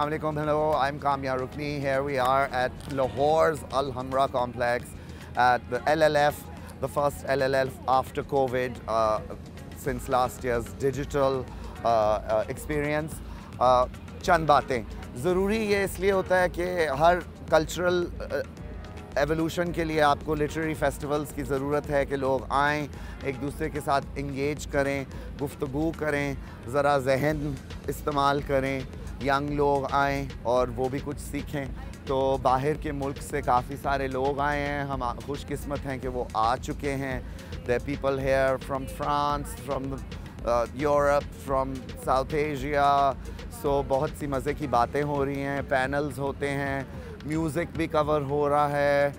Assalamualaikum. Hello, I'm Kamya Rukni. Here we are at Lahore's Alhamra complex at the LLF, the first LLF after COVID, since last year's digital experience. चंद बातें ज़रूरी ये इसलिए होता है कि हर cultural evolution के लिए आपको लिटरेरी फेस्टिवल्स की ज़रूरत है कि लोग आएँ, एक दूसरे के साथ इंगेज करें, गुफ्तगू करें, ज़रा जहन इस्तेमाल करें, यंग लोग आएँ और वो भी कुछ सीखें। तो बाहर के मुल्क से काफ़ी सारे लोग आए हैं, हम खुशकिस्मत हैं कि वो आ चुके हैं। There people here from France, from Europe, from South Asia. So बहुत सी मज़े की बातें हो रही हैं, पैनल्स होते हैं, म्यूज़िक भी कवर हो रहा है,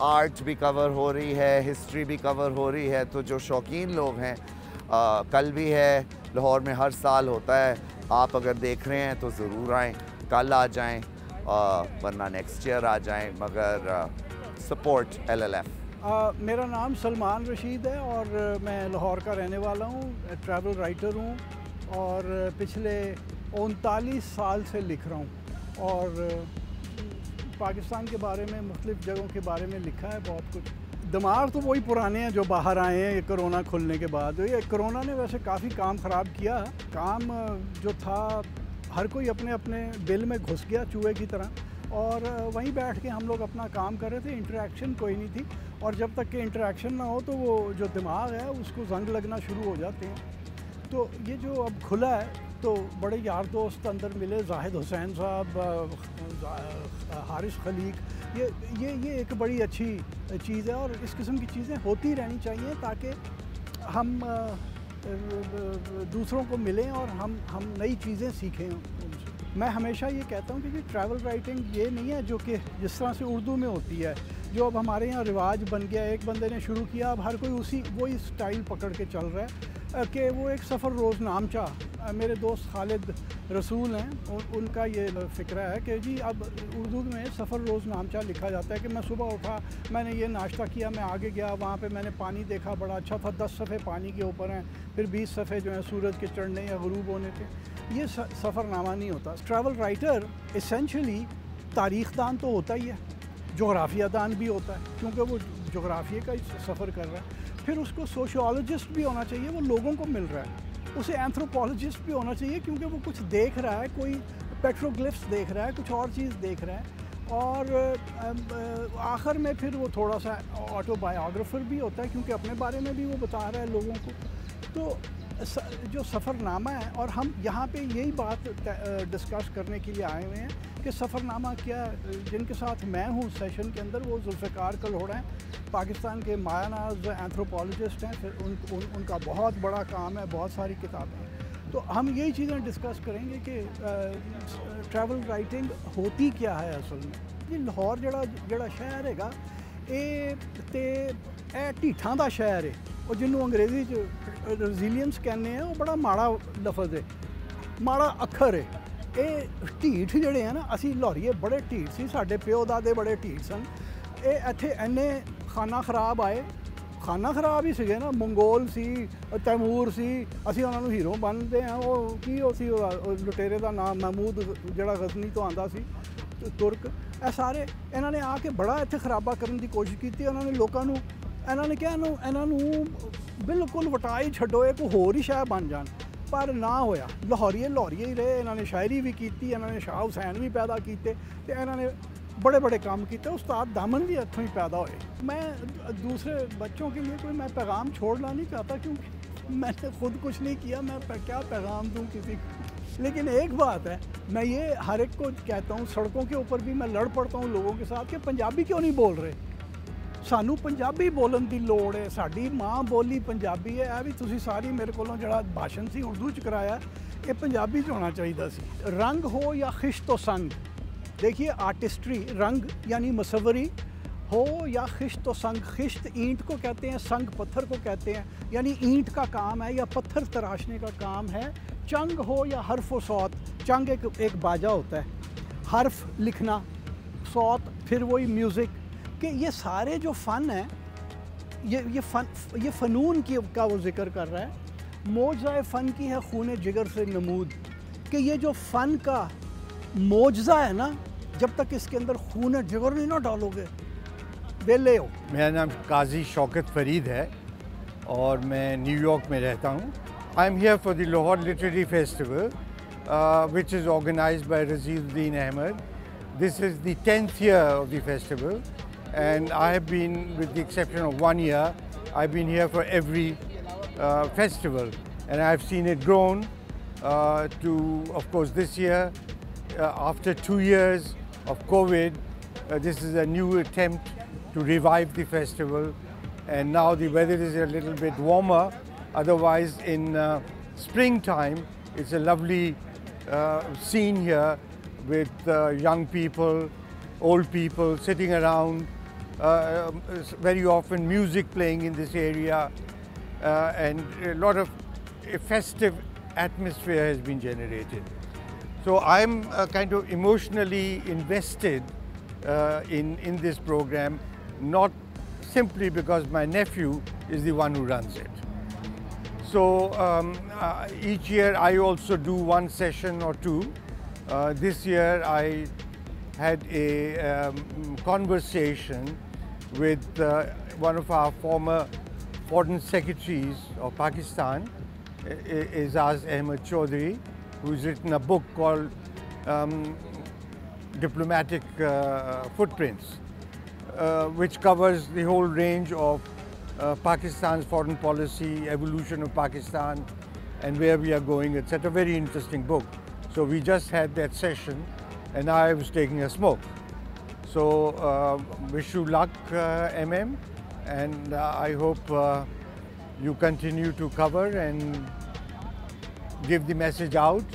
आर्ट भी कवर हो रही है, हिस्ट्री भी कवर हो रही है। तो जो शौकीन लोग हैं, कल भी है, लाहौर में हर साल होता है। आप अगर देख रहे हैं तो ज़रूर आएँ, कल आ जाएँ, वरना नेक्स्ट ईयर आ जाएँ, मगर सपोर्ट LLF। मेरा नाम सलमान रशीद है और मैं लाहौर का रहने वाला हूँ, ट्रैवल राइटर हूँ और पिछले 39 साल से लिख रहा हूँ और पाकिस्तान के बारे में, मुख्तलिफ़ जगहों के बारे में लिखा है बहुत कुछ। दिमाग तो वही पुराने हैं जो बाहर आए हैं ये कोरोना खुलने के बाद। ये कोरोना ने वैसे काफ़ी काम ख़राब किया। काम जो था हर कोई अपने अपने बिल में घुस गया चूहे की तरह और वहीं बैठ के हम लोग अपना काम कर रहे थे। इंटरेक्शन कोई नहीं थी और जब तक कि इंटरेक्शन ना हो तो वो जो दिमाग है उसको जंग लगना शुरू हो जाते हैं। तो ये जो अब खुला है तो बड़े यार दोस्त अंदर मिले, जाहिद हुसैन साहब, हारिस खलीक, ये एक बड़ी अच्छी चीज़ है और इस किस्म की चीज़ें होती रहनी चाहिए ताकि हम दूसरों को मिलें और हम नई चीज़ें सीखें उनसे। मैं हमेशा ये कहता हूँ कि ट्रैवल राइटिंग ये नहीं है जो कि जिस तरह से उर्दू में होती है, जो अब हमारे यहाँ रिवाज बन गया। एक बंदे ने शुरू किया, अब हर कोई वही स्टाइल पकड़ के चल रहा है कि वो एक सफ़र रोज़ नामचा। मेरे दोस्त खालिद रसूल हैं और उनका ये फ़िक्र है कि जी अब उर्दू में सफ़र रोज़ नामचा लिखा जाता है कि मैं सुबह उठा, मैंने ये नाश्ता किया, मैं आगे गया, वहाँ पे मैंने पानी देखा, बड़ा अच्छा था, 10 सफ़े पानी के ऊपर हैं, फिर 20 सफ़े जो हैं सूरज के चढ़ने या ग़ुरूब होने के। ये सफ़रनामा नहीं होता। ट्रैवल राइटर एसेंशली तारीख़दान तो होता ही है, जोग्राफिया दान भी होता है क्योंकि वो जोग्राफिया का सफ़र कर रहा है। फिर उसको सोशियोलॉजिस्ट भी होना चाहिए, वो लोगों को मिल रहा है। उसे एंथ्रोपोलॉजिस्ट भी होना चाहिए क्योंकि वो कुछ देख रहा है, कोई पेट्रोग्लिफ्स देख रहा है, कुछ और चीज़ देख रहा है। और आखिर में फिर वो थोड़ा सा ऑटोबायोग्राफर भी होता है क्योंकि अपने बारे में भी वो बता रहा है लोगों को। तो जो सफ़रनामा है, और हम यहाँ पे यही बात डिस्कस करने के लिए आए हुए हैं कि सफ़रनामा क्या। जिनके साथ मैं हूँ सेशन के अंदर वो जुल्फ़िकार कल्होड़ा हैं, पाकिस्तान के मायानाज़ एंथ्रोपोलॉजिस्ट हैं। फिर उनका बहुत बड़ा काम है, बहुत सारी किताबें हैं। तो हम यही चीज़ें डिस्कस करेंगे कि ट्रैवल राइटिंग होती क्या है असल में। ये लाहौर जड़ा शहर हैगा ये ढीठां दा शहर है और जिन्हों अंग्रेज़ी रेजिलियंस कहने हैं, वो बड़ा माड़ा लफज है, माड़ा अखर है। ये ढीठ जड़े हैं ना, असी लाहौरीए बड़े ढीठ सी, साडे प्यो दादे बड़े ढीठ सन। ये इत्थे इन्ने खाना खराब आए, खाना खराब ही सीगे ना, मंगोल सी, तैमूर सी, असी उन्होंने हीरो बनते हैं। वो की सी लुटेरे का नाम महमूद जड़ा गजनी तो आंदा सी, तुर्क। ये सारे इन्होंने आके बड़ा इत्थे खराबा करने की कोशिश की। इन्होंने लोगों को इन्होंने क्या इन्हों बिल्कुल वटा ही छड्डो, एक होर ही शह बन जान, पर ना होया। लाहौरीए ही रहे। इन्होंने शायरी भी की, इन्होंने शाह हुसैन भी पैदा किए, तो इन्होंने बड़े बड़े काम किए। उस्ताद दामन भी इत्थों ही पैदा हुए। मैं दूसरे बच्चों के लिए कोई मैं पैगाम छोड़ना नहीं चाहता क्योंकि मैंने खुद कुछ नहीं किया, मैं क्या पैगाम दूँ किसी को। लेकिन एक बात है, मैं ये हर एक को कहता हूँ, सड़कों के ऊपर भी मैं लड़ पड़ता हूँ लोगों के साथ कि पंजाबी क्यों नहीं बोल रहे। सानू पंजाबी बोलन की लोड़ है, साडी माँ बोली पंजाबी है। यह भी तुसी सारी मेरे को जड़ा भाषण सी उर्दू च कराया, ये पंजाबी च होना चाहिए सी। रंग हो या खिश्त तो संग, देखिए आर्टिस्ट्री, रंग यानी मसवरी हो या खिश्त तो संग। खिश्त ईंट को कहते हैं, संग पत्थर को कहते हैं, यानी ईंट का काम है या पत्थर तराशने का काम है। चंग हो या हर्फ व सौत, चंग एक बाजा होता है, हर्फ लिखना, सौत फिर वही म्यूज़िक, कि ये सारे जो फ़न है, ये फ़नून का वो जिक्र कर रहा है। मौज़ाए फ़न की है खून जिगर से नमूद, कि ये जो फ़न का मोजज़ा है ना, जब तक इसके अंदर खून जिगर नहीं ना डालोगे बेले हो। मेरा नाम काजी शौकत फरीद है और मैं न्यूयॉर्क में रहता हूँ। I am here for the Lahore literary festival which is organized by Razi Ahmed. This is the 10th year of the festival, and I have been, with the exception of 1 year, I've been here for every festival, and I've seen it grown to, of course, this year, after 2 years of COVID, this is a new attempt to revive the festival, and now the weather is a little bit warmer. Otherwise, in springtime, it's a lovely scene here with young people, old people sitting around, very often music playing in this area, and a lot of a festive atmosphere has been generated. So I'm kind of emotionally invested in this program, not simply because my nephew is the one who runs it. So each year I also do one session or two. This year I had a conversation with one of our former foreign secretaries of Pakistan, Razi Ahmed, who's written a book called Diplomatic Footprints, which covers the whole range of Pakistan's foreign policy, evolution of Pakistan, and where we are going. It's a very interesting book. So we just had that session, and I was taking a smoke. So wish you luck, MM, and I hope you continue to cover and give the message out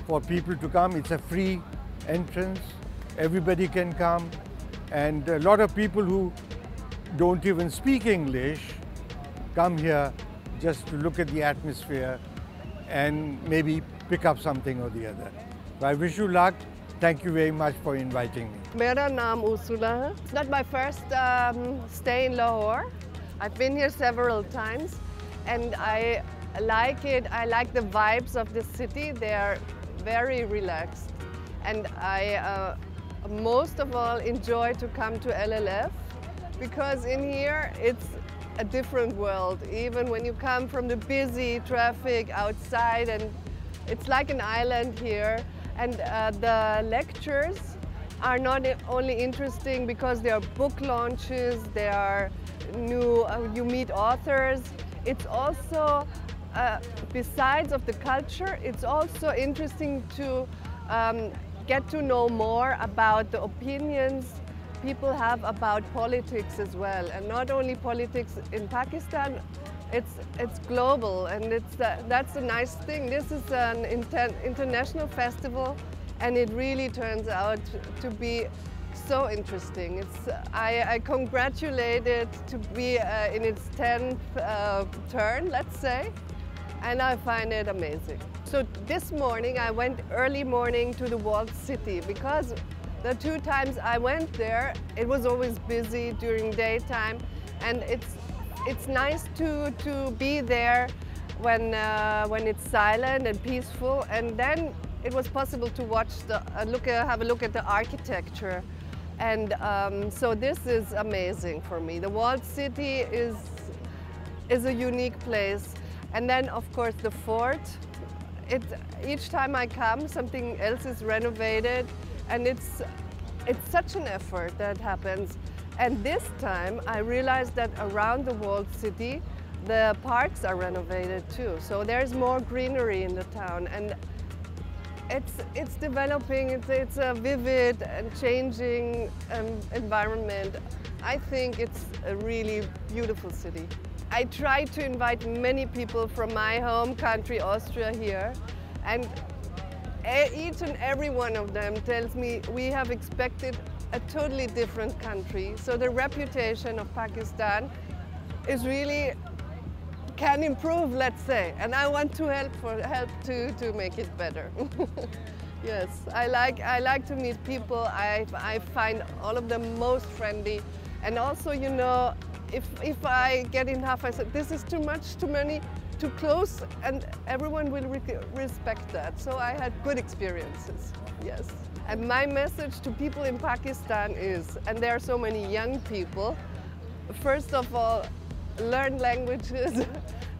for people to come. It's a free entrance. Everybody can come, and a lot of people who don't even speak English come here just to look at the atmosphere and maybe pick up something or the other. So I wish you luck. Thank you very much for inviting me. मेरा नाम Ursula है. It's not my first stay in Lahore. I've been here several times, and I like it. I like the vibes of the city. They are very relaxed, and I most of all enjoy to come to LLF because in here it's a different world. Even when you come from the busy traffic outside, and it's like an island here. And the lectures are not only interesting because they are book launches, they are new, you meet authors. It's also, besides of the culture, it's also interesting to get to know more about the opinions people have about politics as well. And not only politics in Pakistan, it's global, and that's a nice thing. This is an international festival, and it really turns out to be so interesting. I congratulate it to be in its 10th turn, let's say, and I find it amazing. So this morning I went early morning to the walled city because the 2 times I went there, it was always busy during daytime, and it's nice to be there when it's silent and peaceful, and then it was possible to watch have a look at the architecture, and so this is amazing for me. The walled city is a unique place, and then of course the fort. Each time I come, something else is renovated, and it's such an effort that happens. And this time I realized that around the walled city, the parks are renovated too. So there's more greenery in the town, and it's developing. It's a vivid and changing environment. I think it's a really beautiful city. I try to invite many people from my home country, Austria, here, and each and every one of them tells me we have expected a totally different country. So the reputation of Pakistan is really can improve, let's say, and I want to help to make it better. Yes, I like to meet people. I find all of them most friendly, and also, you know, if I get enough, I said this is too much, too close, and everyone will respect that. So I had good experiences, yes. And my message to people in Pakistan is, and there are so many young people, first of all, learn languages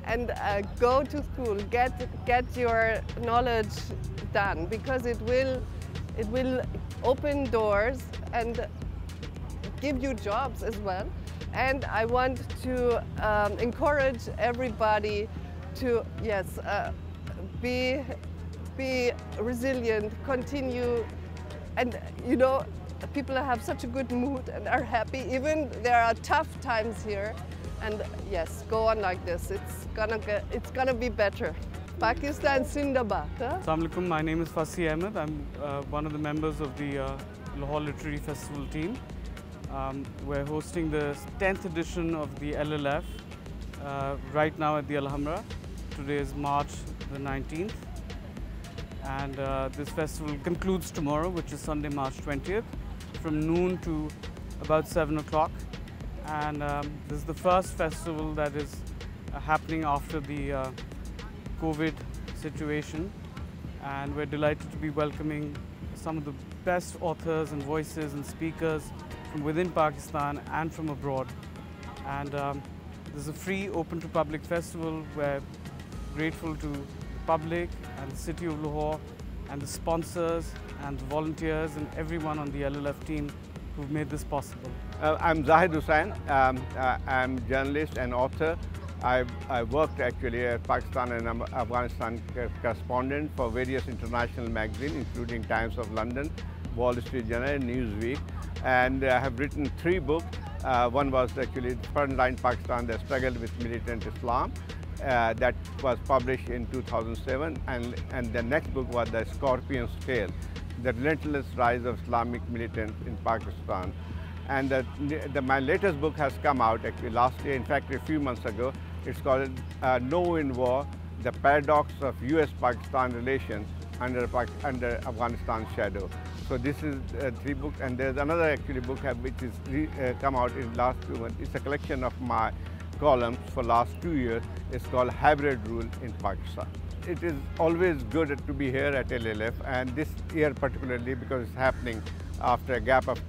and go to school, get your knowledge done, because it will open doors and give you jobs as well. And I want to encourage everybody to, yes, be resilient, continue, and you know, people have such a good mood and are happy, even there are tough times here. And yes, go on like this. It's gonna be better. Pakistan Zindabad. Assalamu alaikum. My name is Razi Ahmed. I'm one of the members of the Lahore Literary Festival team. We're hosting the 10th edition of the LLF right now at the Alhamra. Today is March the 19th. And this festival concludes tomorrow, which is Sunday, March 20th, from noon to about 7 o'clock. And this is the first festival that is happening after the COVID situation. And we're delighted to be welcoming some of the best authors and voices and speakers from within Pakistan and from abroad. And this is a free, open to public festival. We're grateful to the public and the city of Lahore and the sponsors and the volunteers and everyone on the LLF team who've made this possible. I'm Zahid Hussain. I'm a journalist and author. I worked actually as Pakistan and Afghanistan correspondent for various international magazines, including Times of London, Wall Street Journal, Newsweek, and I have written 3 books. One was actually Frontline Pakistan, the struggle with militant Islam. That was published in 2007, and the next book was The Scorpion's Tail, the relentless rise of Islamic militants in Pakistan. And my latest book has come out actually last year, in fact a few months ago. It's called No in War, The Paradox of US-Pakistan Relations under Afghanistan's Shadow. So this is 3 books, and there's another actually book which is come out in last 2 months. It's a collection of my columns for last 2 years. It's called Hybrid Rule in Pakistan. It is always good to be here at LLF, and this year particularly because it's happening after a gap of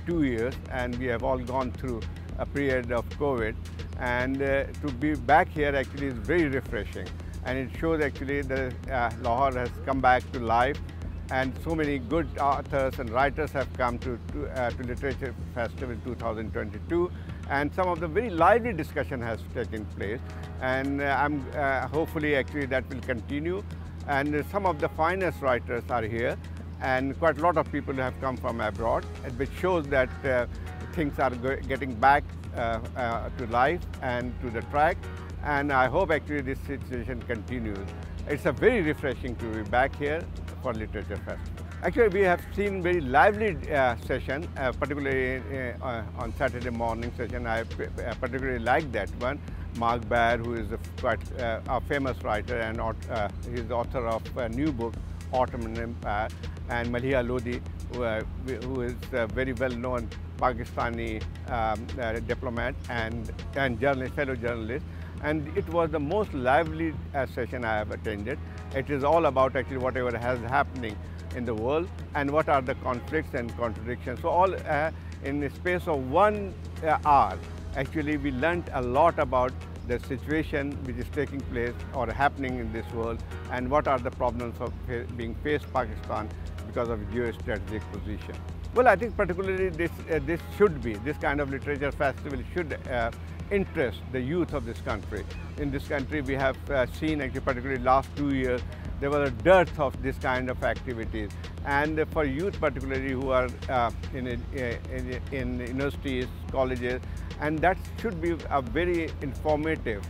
2 years, and we have all gone through a period of COVID, and to be back here actually is very refreshing, and it shows actually that Lahore has come back to life, and so many good authors and writers have come to Literature Festival 2022, and some of the very lively discussion has taken place, and I'm hopefully actually that will continue, and some of the finest writers are here, and quite a lot of people have come from abroad, which shows that things are getting back to life and to the track, and I hope actually this situation continues. It's a very refreshing to be back here for Literature Festival. Actually, we have seen very lively session, particularly on Saturday morning session. I particularly like that one. Marc Baer, who is quite a famous writer, and he's the author of a new book, Ottoman Empire, and Maliha Lodi, who is a very well-known Pakistani diplomat and journalist, fellow journalist. And it was the most lively session I have attended. It is all about actually whatever has happening in the world and what are the conflicts and contradictions. So all in the space of 1 hour, actually we learned a lot about the situation which is taking place or happening in this world, and what are the problems of being faced Pakistan because of geostrategic position. Well, I think particularly this kind of literature festival should interest the youth of this country. In this country, we have seen actually particularly last 2 years, there was a dearth of this kind of activities. And for youth particularly who are in universities, colleges, and that should be a very informative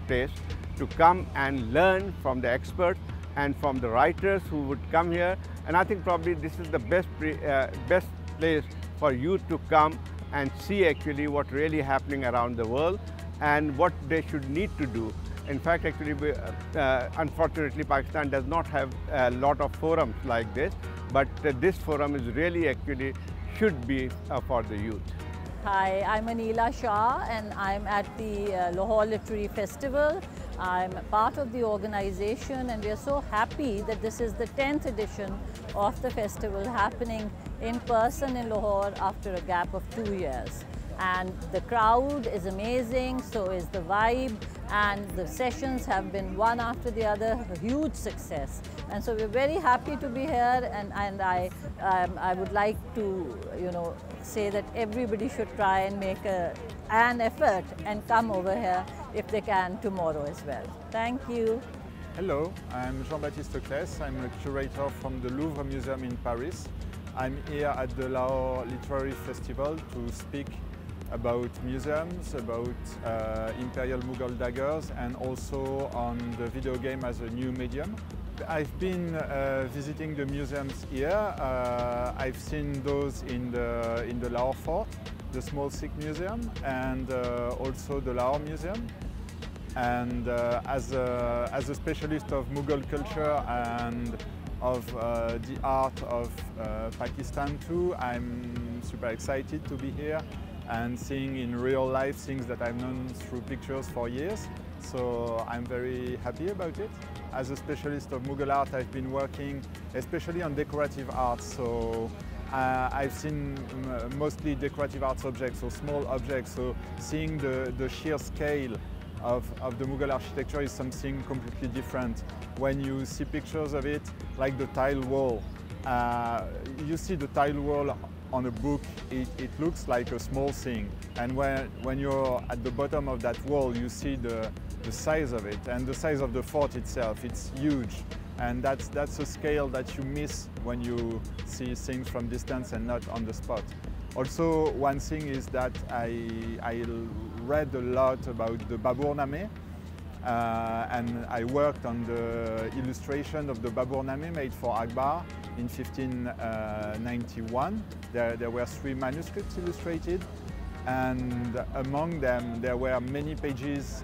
place to come and learn from the experts and from the writers who would come here. And I think probably this is the best place for youth to come and see actually what really happening around the world and what they should need to do. In fact, actually, unfortunately, Pakistan does not have a lot of forums like this, but this forum is really actually should be for the youth. Hi, I'm Anila Shah and I'm at the Lahore Literary Festival. I'm part of the organization, and we are so happy that this is the 10th edition of the festival happening in person in Lahore after a gap of 2 years. And the crowd is amazing, so is the vibe, and the sessions have been one after the other a huge success. And so we're very happy to be here, and I would like to say that everybody should try and make an effort and come over here if they can tomorrow as well. Thank you. Hello, I'm Jean-Baptiste Claes. I'm a curator from the Louvre Museum in Paris. I'm here at the Lahore Literary Festival to speak about museums, about imperial Mughal daggers, and also on the video game as a new medium. I've been visiting the museums here. I've seen those in the Lahore Fort, the Small Sikh Museum, and also the Lahore Museum. And as a specialist of Mughal culture and of the art of Pakistan too, I'm super excited to be here and seeing in real life things that I've known through pictures for years. So I'm very happy about it. As a specialist of Mughal art, I've been working especially on decorative art. So I've seen mostly decorative art objects or small objects. So seeing the sheer scale of the Mughal architecture is something completely different. When you see pictures of it, like the tile wall, you see the tile wall on a book, it looks like a small thing. And when you're at the bottom of that wall, you see the size of it and the size of the fort itself. It's huge. And that's a scale that you miss when you see things from distance and not on the spot. Also, one thing is that I read a lot about the Babournameh, and I worked on the illustration of the Babournameh made for Akbar in 1591. There were 3 manuscripts illustrated, and among them there were many pages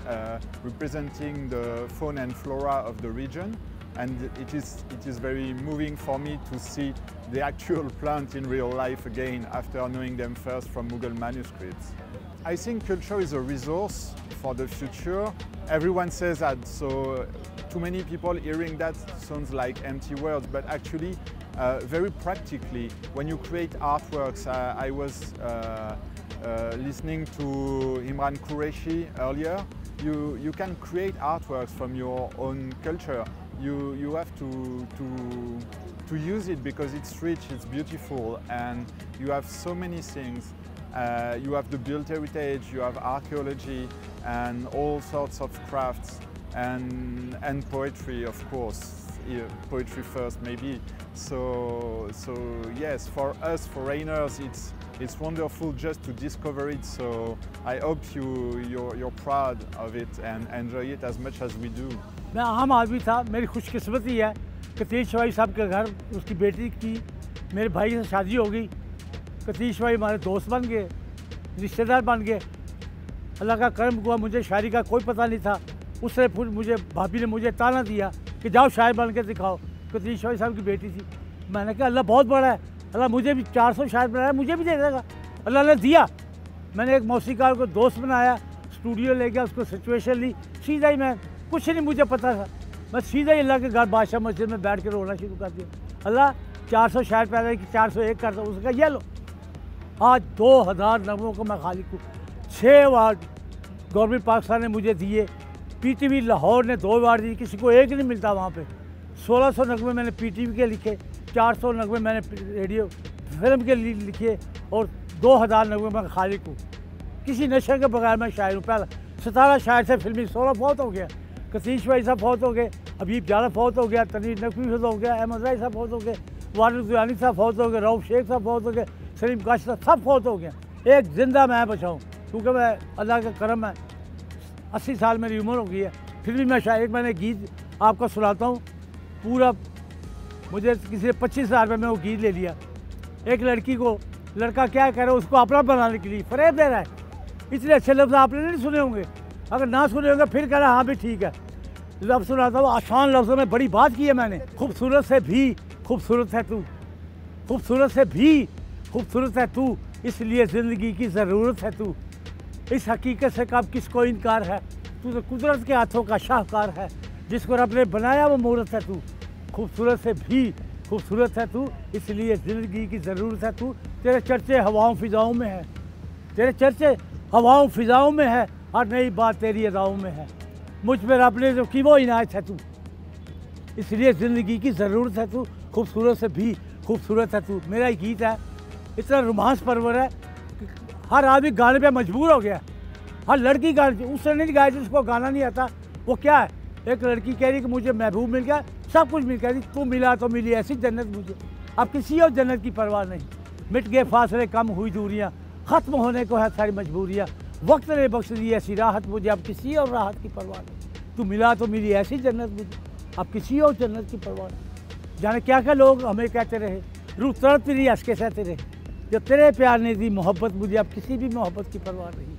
representing the fauna and flora of the region. And it is very moving for me to see the actual plant in real life again after knowing them first from Mughal manuscripts. I think culture is a resource for the future. Everyone says that, so too many people hearing that sounds like empty words, but actually very practically, when you create artworks, I was listening to Imran Qureshi earlier, you can create artworks from your own culture. You have to use it because it's rich, it's beautiful, and you have so many things. You have the built heritage, you have archaeology, and all sorts of crafts, and poetry, of course. Poetry first, maybe. So yes, for us foreigners, it's wonderful just to discover it. So I hope you're proud of it and enjoy it as much as we do. मैं आम आदमी था, मेरी खुशकिस्मती है कि तीज शवाई साहब के घर उसकी बेटी की मेरे भाई से शादी हो गई। तीज शवाई हमारे दोस्त बन गए, रिश्तेदार बन गए। अल्लाह का करम हुआ, मुझे शायरी का कोई पता नहीं था। उसने फिर भाभी ने मुझे ताना दिया कि जाओ शायर बन के दिखाओ। तीज शवाई साहब की बेटी थी। मैंने कहा अल्लाह बहुत बड़ा है, अल्लाह मुझे भी 400 शायर बनाया, मुझे भी दे देगा। अल्लाह ने दिया। मैंने एक मौसीकार को दोस्त बनाया, स्टूडियो ले गया, उसको सिचुएशन ली, सीधा ही मैं कुछ नहीं मुझे पता था, मैं सीधा ही अल्लाह के घर बादशाह मस्जिद में बैठ के रोना शुरू कर दिया। अल्लाह 400 शायर पैदा कि 401 करता, उसका ये लो। आज 2000 नगमों को मैं खालिक हूँ। 6 अवार्ड गवर्नमेंट पाकिस्तान ने मुझे दिए, पीटीवी लाहौर ने 2 अवार्ड दिए, किसी को एक नहीं मिलता वहाँ पे। 1600 नगमे मैंने पीटीवी के लिखे, 400 नगमे मैंने रेडियो फिल्म के लिए लिखे, और 2000 नगमे मैं खालिक हूँ। किसी नशे के बगैर मैं शायर हूँ। पहला 17 शायर से फिल्मी 16 फौत हो गया, कतीश भाई साहब फौत हो गए, अबीब जाला फौत हो गया, तनीर नकवी फौत हो गया, अहमद राय साहब फौत हो गए, वारिस दुयानी साहब फौत हो गए, रऊफ शेख साहब फौत हो गए, सलीम काश साहब सब फौत हो गए। एक जिंदा मैं बचाऊँ, क्योंकि मैं अल्लाह का करम है, 80 साल मेरी उम्र हो गई है, फिर भी मैं शायद मैंने गीत आपको सुनाता हूँ पूरा। मुझे किसी ने 25,000 रुपये में वो गीत ले लिया। एक लड़की को लड़का क्या करे, उसको अपना बनाने के लिए फरेब दे रहा है। इतने अच्छे लफ्ज़ आपने नहीं सुने होंगे, अगर ना सुने होंगे फिर कह रहा हाँ भी ठीक है। लफ्ज़ सुनाता हूँ, आसान लफ्ज़ों में बड़ी बात की है मैंने। खूबसूरत से भी खूबसूरत है तू, खूबसूरत से भी खूबसूरत है तू, इसलिए ज़िंदगी की ज़रूरत है तू। इस हकीकत से कब किसको इनकार है, तू तू तो कुदरत के हाथों का शाहकार है, जिसको रब ने बनाया वो मूरत है तू, खूबसूरत से भी खूबसूरत है तू, इसलिए ज़िंदगी की ज़रूरत है तू। तेरे चर्चे हवाओं फ़िज़ाओं में है, तेरे चर्चे हवाओं फ़िज़ाओं में है, हर नई बात तेरी अदाओं में है। मुझ पर रब ने जो की वो इनायत है तू, इसलिए ज़िंदगी की ज़रूरत है तू, खूबसूरत से भी खूबसूरत है तू। मेरा ही गीत है, इतना रोमांस परवर है कि हर आदमी गाने पे मजबूर हो गया। हर लड़की गाने, उसने नहीं गाया जिसको गाना नहीं आता। वो क्या है, एक लड़की कह रही कि मुझे महबूब मिल गया, सब कुछ मिल गया, तू मिला तो मिली ऐसी जन्नत मुझे। अब किसी और जन्नत की परवाह नहीं, मिट गए फासले, कम हुई दूरियाँ, ख़त्म होने को है सारी मजबूरियाँ, वक्त ने बख्श दी ऐसी राहत मुझे, अब किसी और राहत की परवाह नहीं। तू मिला तो मिली ऐसी जन्नत मुझे, अब किसी और जन्नत की परवाह नहीं। जाने क्या क्या लोग हमें कहते रहे, रूह तड़पती रही हंस के सहते रहे, जब तेरे प्यार ने दी मोहब्बत मुझे, अब किसी भी मोहब्बत की परवाह नहीं।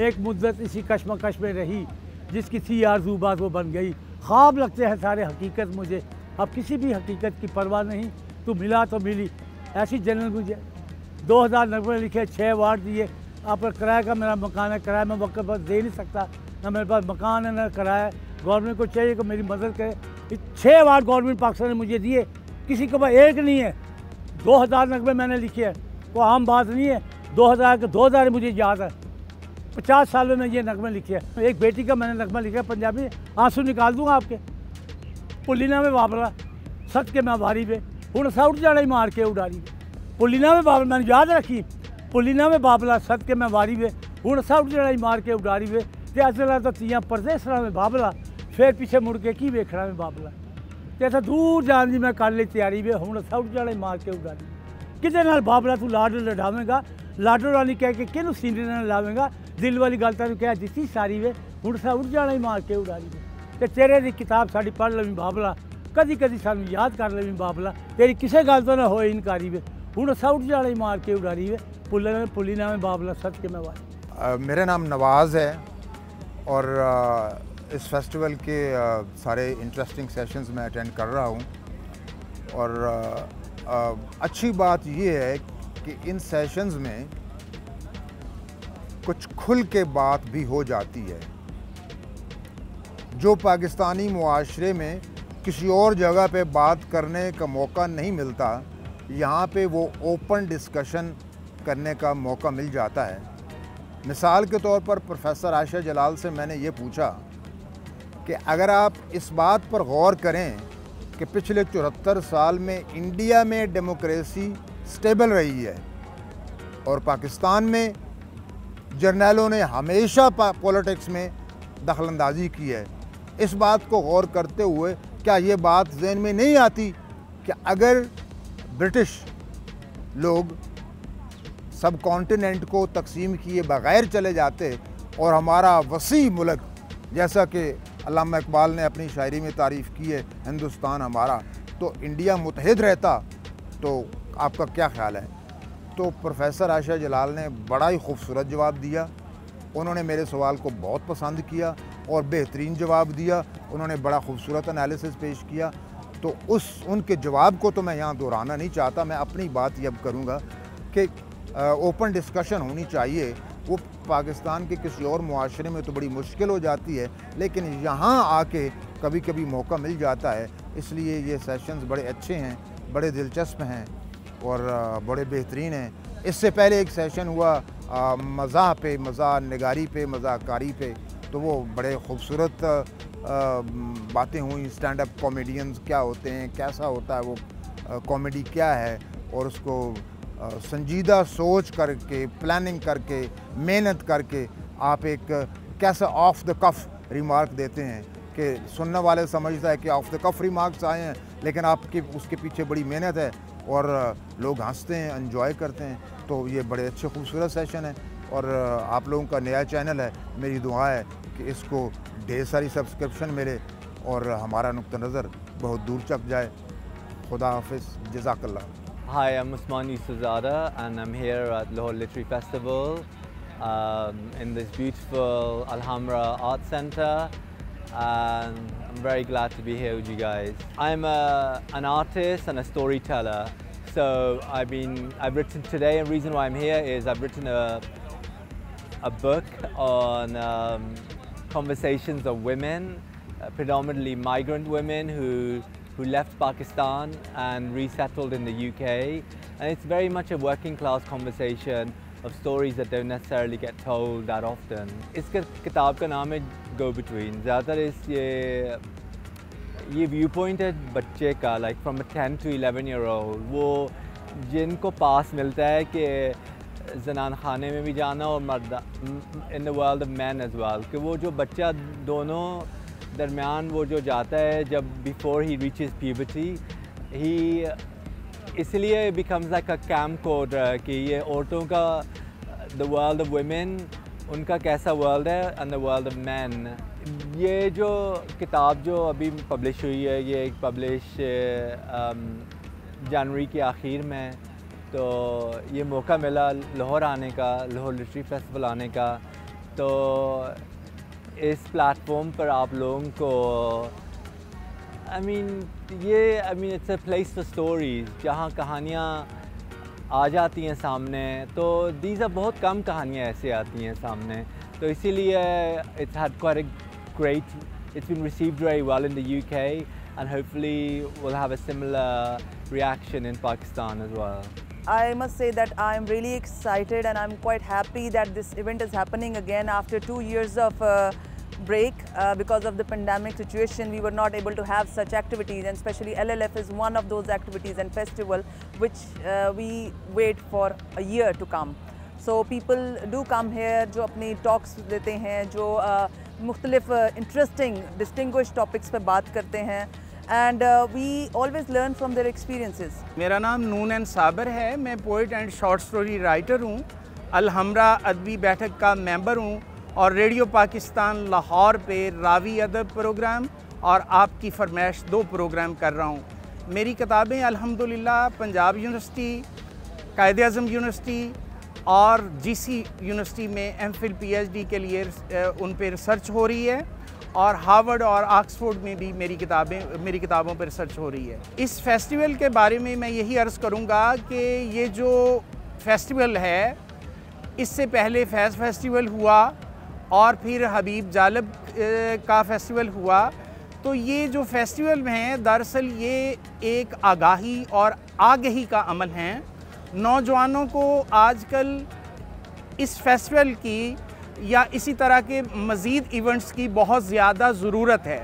एक मुद्दत इसी कश्मकश में रही, जिसकी थी आरज़ू बात वो बन गई, ख्वाब लगते हैं सारे हकीकत मुझे, अब किसी भी हकीकत की परवाह नहीं। तू मिला तो मिली ऐसी जन्नत मुझे। 2000 नगमे लिखे, 6 अवार्ड दिए। आप किराए का मेरा मकान है, किराया मैं वक्त पर दे नहीं सकता, ना मेरे पास मकान है ना किराया। गवर्नमेंट को चाहिए कि मेरी मदद करे। 6 अवार्ड गवर्नमेंट पाकिस्तान ने मुझे दिए, किसी के पास एक नहीं है। 2000 नगमे मैंने लिखे हैं, वो आम बात नहीं है। 2000 मुझे याद है, 50 सालों में ये नगमे लिखे हैं। एक बेटी का मैंने नगमा लिखा है पंजाबी, आंसू निकाल दूंगा आपके। पुलिना में बाबला सच के मैं वारी वे, हूँ साउट जाना ही मार के उडारी वे। पुलिना में बाबला मैंने याद रखी, पुलिना में बाबला सच के मैं वारी वे, हूँ साउट जाना ही मार के उडारी वे। ते असला तो तियां परदेसरा में बाबला, फिर पीछे मुड़ के की वेखना में बाबला। ते ऐसा दूर जान दी मैं कर ली तैयारी वे, हूँ साउट जाना ही मार के उडारी वे। किते नाल बाबला तू लाड लड़ावेगा, लाडो रानी कह के किनू सीने नाल लावेगा, दिल वाली गल तेन कह दी सारी वे, हूँ साउट जाना ही मार के उडारी वे। ते तेरे दी किताब साड़ी पढ़ लवीं बाबला, कदी कदी सानू याद कर लवीं बाबला, तेरी किसे गल तो ना होए इनकारी वे, हूँ साउट जाना ही मार के उडारी वे। पुलिना में बाबला सच के मैं वारी। मेरा नाम नवाज़ है और इस फेस्टिवल के सारे इंटरेस्टिंग सेशंस मैं अटेंड कर रहा हूँ। और अच्छी बात ये है कि इन सेशंस में कुछ खुल के बात भी हो जाती है, जो पाकिस्तानी मुआशरे में किसी और जगह पे बात करने का मौका नहीं मिलता, यहाँ पे वो ओपन डिस्कशन करने का मौका मिल जाता है। मिसाल के तौर पर प्रोफेसर आयशा जलाल से मैंने ये पूछा कि अगर आप इस बात पर गौर करें कि पिछले 74 साल में इंडिया में डेमोक्रेसी स्टेबल रही है और पाकिस्तान में जर्नैलों ने हमेशा पॉलिटिक्स में दखलंदाजी की है, इस बात को गौर करते हुए क्या ये बात ज़हन में नहीं आती कि अगर ब्रिटिश लोग सब कॉन्टिनेंट को तकसीम किए बग़ैर चले जाते और हमारा वसी मुल्क, जैसा कि अल्लामा इकबाल ने अपनी शायरी में तारीफ़ की है, हिंदुस्तान हमारा, तो इंडिया मुत्तहिद रहता, तो आपका क्या ख्याल है? तो प्रोफेसर आयशा जलाल ने बड़ा ही खूबसूरत जवाब दिया। उन्होंने मेरे सवाल को बहुत पसंद किया और बेहतरीन जवाब दिया। उन्होंने बड़ा खूबसूरत एनालिसिस पेश किया। तो उनके जवाब को तो मैं यहाँ दोहराना नहीं चाहता, मैं अपनी बात ये अब करूँगा कि ओपन डिस्कशन होनी चाहिए। वो पाकिस्तान के किसी और मुआशरे में तो बड़ी मुश्किल हो जाती है, लेकिन यहाँ आके कभी कभी मौका मिल जाता है। इसलिए ये सेशंस बड़े अच्छे हैं, बड़े दिलचस्प हैं और बड़े बेहतरीन हैं। इससे पहले एक सेशन हुआ मज़ाह पे, मज़ाह निगारी पे, मज़ाहकारी पे, तो वो बड़े खूबसूरत बातें हुई। स्टैंड अप कॉमेडियंस क्या होते हैं, कैसा होता है वो कॉमेडी क्या है, और उसको संजीदा सोच करके, प्लानिंग करके, मेहनत करके आप एक कैसा ऑफ द कफ रिमार्क देते हैं कि सुनने वाले समझता है कि ऑफ द कफ रिमार्क्स आए हैं, लेकिन आपके उसके पीछे बड़ी मेहनत है और लोग हंसते हैं, एंजॉय करते हैं। तो ये बड़े अच्छे खूबसूरत सेशन है और आप लोगों का नया चैनल है, मेरी दुआ है कि इसको ढेर सारी सब्सक्रिप्शन मिले और हमारा नुक्ता नज़र बहुत दूर तक जाए। खुदा हाफिज़, जज़ाकल्लाह। Hi, I'm Usman Yusufzada and I'm here at Lahore Literary Festival in this beautiful Alhamra Art Center, and I'm very glad to be here with you guys. I'm an artist and a storyteller, so I've written today, and the reason why I'm here is I've written a book on conversations of women, predominantly migrant women who left Pakistan and resettled in the UK. And it's very much a working class conversation of stories that don't necessarily get told that often. इस किताब का नाम है Go Between. ज़्यादातर ये view point है बच्चे का, like from a 10 to 11 year old, वो जिनको पास मिलता है कि ज़नान खाने में भी जाना और मर्द in the world of men as well, कि वो जो बच्चा दोनों दरमियान वो जो जाता है जब before he reaches puberty, he इसलिए becomes like a camcorder कि ये औरतों का the world of women, उनका कैसा world है and the world of men. ये जो किताब जो अभी पब्लिश हुई है, ये एक पब्लिश जनवरी के आखिर में, तो ये मौका मिला लाहौर आने का, लाहौर लिटरेरी फेस्टिवल आने का, तो इस प्लेटफॉर्म पर आप लोगों को it's a place for stories, जहाँ कहानियाँ आ जाती हैं सामने, तो these are बहुत कम कहानियाँ ऐसे आती हैं सामने, तो इसीलिए it's had quite a great, it's been received very well in the UK, and hopefully we'll have a similar reaction in Pakistan as well. I must say that I'm really excited and I'm quite happy that this event is happening again after 2 years of break because of the pandemic situation. We were not able to have such activities, and especially LLF is one of those activities and festival which we wait for a year to come. So people do come here जो अपनी talks देते हैं, जो मुख्तलिफ interesting distinguished topics पे बात करते हैं, and we always learn from their experiences. मेरा नाम नून एंड साबर है, मैं poet and short story writer हूँ, अलहमरा अदबी बैठक का मेंबर हूँ और रेडियो पाकिस्तान लाहौर पे रावी अदब प्रोग्राम और आपकी फरमाइश 2 प्रोग्राम कर रहा हूँ। मेरी किताबें अल्हम्दुलिल्लाह पंजाब यूनिवर्सिटी, कायद-ए-आज़म यूनिवर्सिटी और GC यूनिवर्सिटी में MPhil PhD के लिए उन पर रिसर्च हो रही है, और हार्वर्ड और ऑक्सफोर्ड में भी मेरी किताबों पर रिसर्च हो रही है। इस फेस्टिवल के बारे में मैं यही अर्ज़ करूँगा कि ये जो फेस्टिवल है, इससे पहले फैज़ फेस्टिवल हुआ और फिर हबीब जालब का फेस्टिवल हुआ, तो ये जो फेस्टिवल हैं दरअसल ये एक आगाही और आगही का अमल हैं। नौजवानों को आजकल इस फेस्टिवल की या इसी तरह के मज़ीद इवेंट्स की बहुत ज़्यादा ज़रूरत है,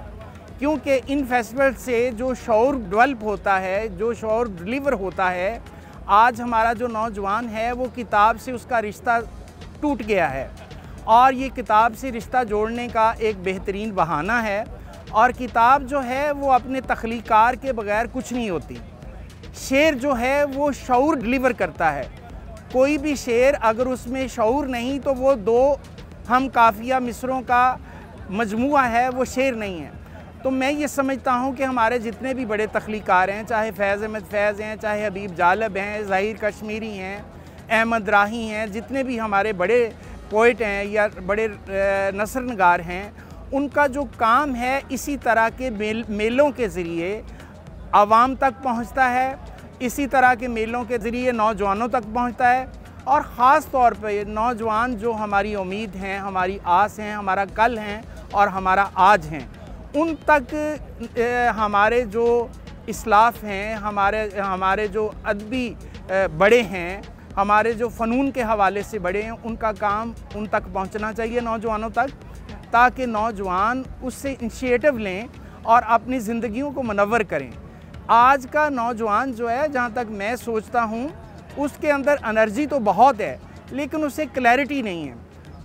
क्योंकि इन फेस्टिवल से जो शऊर डेवलप होता है, जो शऊर डिलीवर होता है, आज हमारा जो नौजवान है वो किताब से उसका रिश्ता टूट गया है, और ये किताब से रिश्ता जोड़ने का एक बेहतरीन बहाना है। और किताब जो है वो अपने तख्लीकार के बग़ैर कुछ नहीं होती। शेर जो है वो शऊर डिलीवर करता है, कोई भी शेर अगर उसमें शऊर नहीं तो वो 2 हम काफ़िया मिसरों का मजमुआ है, वो शेर नहीं है। तो मैं ये समझता हूँ कि हमारे जितने भी बड़े तख्लीकार हैं, चाहे फैज़ अहमद फैज़ हैं, चाहे हबीब जालब हैं, ज़हीर कश्मीरी हैं, अहमद राही हैं, जितने भी हमारे बड़े पोइट हैं या बड़े नसर नगार हैं, उनका जो काम है इसी तरह के मेलों के ज़रिए आवाम तक पहुँचता है, इसी तरह के मेलों के ज़रिए नौजवानों तक पहुँचता है, और ख़ास तौर पे नौजवान जो हमारी उम्मीद हैं, हमारी आस हैं, हमारा कल हैं और हमारा आज हैं, उन तक हमारे जो इस्लाफ हैं, हमारे जो अदबी बड़े हैं, हमारे जो फ़नून के हवाले से बड़े हैं, उनका काम उन तक पहुंचना चाहिए नौजवानों तक, ताकि नौजवान उससे इनिशिएटिव लें और अपनी ज़िंदगियों को मुनव्वर करें। आज का नौजवान जो है, जहाँ तक मैं सोचता हूँ, उसके अंदर एनर्जी तो बहुत है लेकिन उसे क्लैरिटी नहीं है।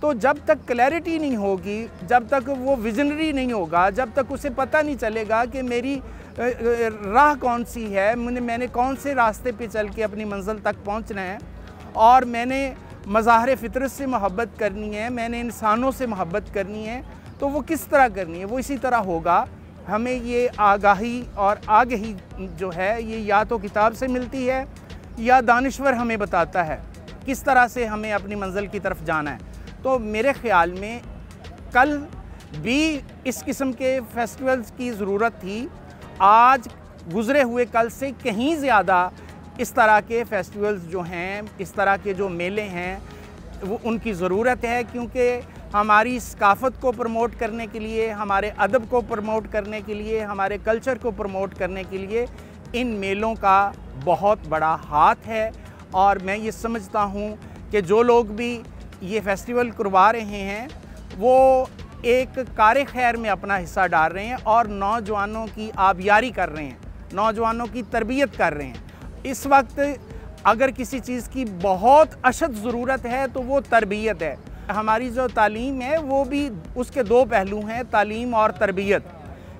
तो जब तक क्लैरिटी नहीं होगी, जब तक वो विजनरी नहीं होगा, जब तक उसे पता नहीं चलेगा कि मेरी राह कौन सी है, मैंने कौन से रास्ते पे चल के अपनी मंजिल तक पहुंचना है, और मैंने मज़ाहिर फ़ितरत से मोहब्बत करनी है, मैंने इंसानों से मोहब्बत करनी है, तो वो किस तरह करनी है, वो इसी तरह होगा। हमें ये आगाही और आगही जो है ये या तो किताब से मिलती है या दानिश्वर हमें बताता है किस तरह से हमें अपनी मंजिल की तरफ जाना है। तो मेरे ख़्याल में कल भी इस किस्म के फेस्टिवल्स की ज़रूरत थी, आज गुज़रे हुए कल से कहीं ज़्यादा इस तरह के फेस्टिवल्स जो हैं, इस तरह के जो मेले हैं, वो उनकी ज़रूरत है, क्योंकि हमारी सकाफ़त को प्रमोट करने के लिए, हमारे अदब को प्रमोट करने के लिए, हमारे कल्चर को प्रमोट करने के लिए इन मेलों का बहुत बड़ा हाथ है। और मैं ये समझता हूँ कि जो लोग भी ये फेस्टिवल करवा रहे हैं वो एक कार खैर में अपना हिस्सा डाल रहे हैं और नौजवानों की आबियारी कर रहे हैं, नौजवानों की तरबियत कर रहे हैं। इस वक्त अगर किसी चीज़ की बहुत अशद ज़रूरत है तो वो तरबियत है। हमारी जो तालीम है वो भी उसके दो पहलू हैं, तालीम और तरबियत।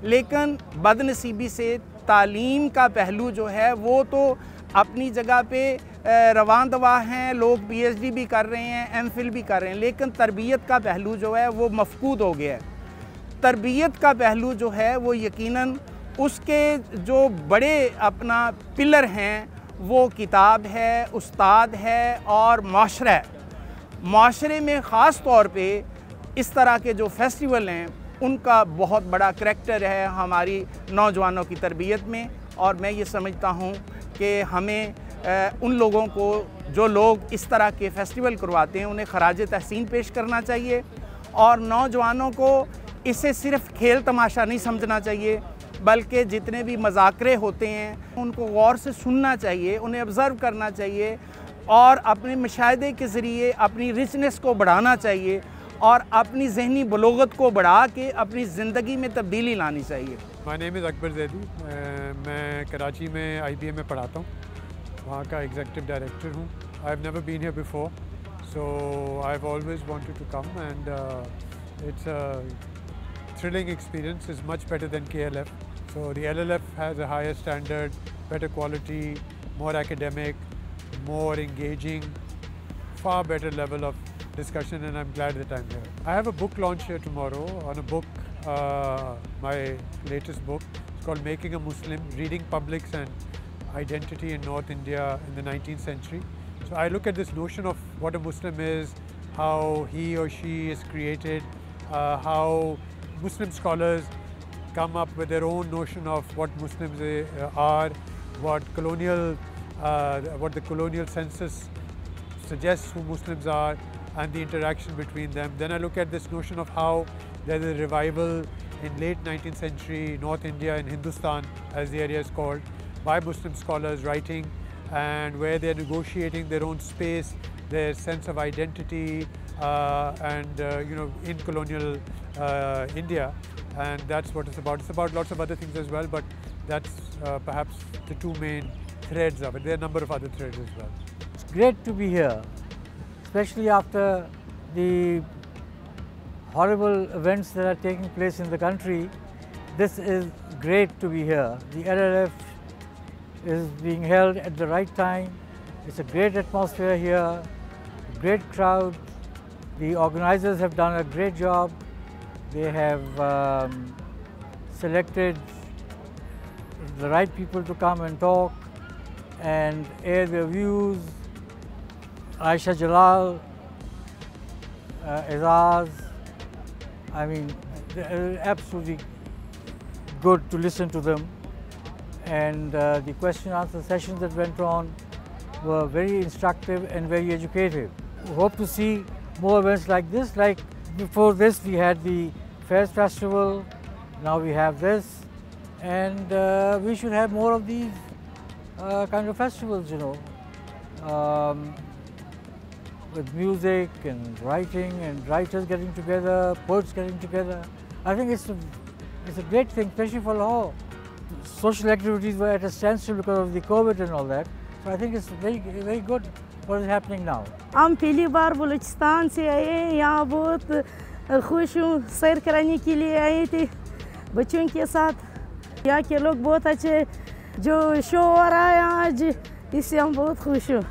लेकिन बदनसीबी से तालीम का पहलू जो है वो तो अपनी जगह पे रवान दवा हैं, लोग PhD भी कर रहे हैं, MPhil भी कर रहे हैं, लेकिन तरबियत का पहलू जो है वो मफकूद हो गया है। तरबियत का पहलू जो है वो यकीनन उसके जो बड़े अपना पिलर हैं वो किताब है, उस्ताद है और माशरा है। माशरे में ख़ास तौर पे इस तरह के जो फेस्टिवल हैं उनका बहुत बड़ा करैक्टर है हमारी नौजवानों की तरबियत में। और मैं ये समझता हूँ कि हमें उन लोगों को, जो लोग इस तरह के फेस्टिवल करवाते हैं, उन्हें खराज तहसीन पेश करना चाहिए और नौजवानों को इसे सिर्फ़ खेल तमाशा नहीं समझना चाहिए, बल्कि जितने भी मज़ाकरे होते हैं उनको गौर से सुनना चाहिए, उन्हें ऑब्ज़र्व करना चाहिए और अपने मुशाहिदे के ज़रिए अपनी रिचनेस को बढ़ाना चाहिए और अपनी ज़हनी बलोगत को बढ़ा के अपनी ज़िंदगी में तब्दीली लानी चाहिए। My name is Akbar Zaidi, मैं कराची में IBA में पढ़ाता हूँ, वहाँ का एग्जीक्यूटिव डायरेक्टर हूँ। I have never been here before, so I have always wanted to come and it's a thrilling experience, is much better than KLF. So the LLF has a higher standard, better quality, more academic, more engaging, far better level of discussion, and I'm glad that I'm here. I have a book launch here tomorrow on a book, my latest book. It's called Making a Muslim, Reading Publics and Identity in North India in the 19th century. So I look at this notion of what a Muslim is, how he or she is created, how Muslim scholars come up with their own notion of what Muslims are, what the colonial census suggests who Muslims are, and the interaction between them. Then I look at this notion of how there's a revival in late 19th century North India and Hindustan, as the area is called, by Muslim scholars writing, and where they're negotiating their own space, their sense of identity, and in colonial India, and that's what it's about. It's about lots of other things as well, but that's perhaps the two main threads of it. There are a number of other threads as well. It's great to be here, especially after the horrible events that are taking place in the country. This is great to be here. The LLF is being held at the right time. It's a great atmosphere here, great crowd. The organizers have done a great job. They have selected the right people to come and talk and air their views. Aisha Jalal, Azaz, I mean, they're absolutely good to listen to them. And the question and answer sessions that went on were very instructive and very educative. We hope to see more events like this. Like before this, we had the Fairs Festival, now we have this, and we should have more of these kind of festivals, you know, with music and writing and writers getting together, poets getting together. I think it's a great thing, especially for Lahore. Social activities were at a standstill because of the COVID and all that, so I think it's very good what is happening now. हम पहली बार बलूचिस्तान से आए, यहाँ बहुत खुश हूँ, सैर कराने के लिए आए थे बच्चों के साथ। यहाँ के लोग बहुत अच्छे, जो शो हो रहा है आज, इससे हम बहुत खुश हूँ।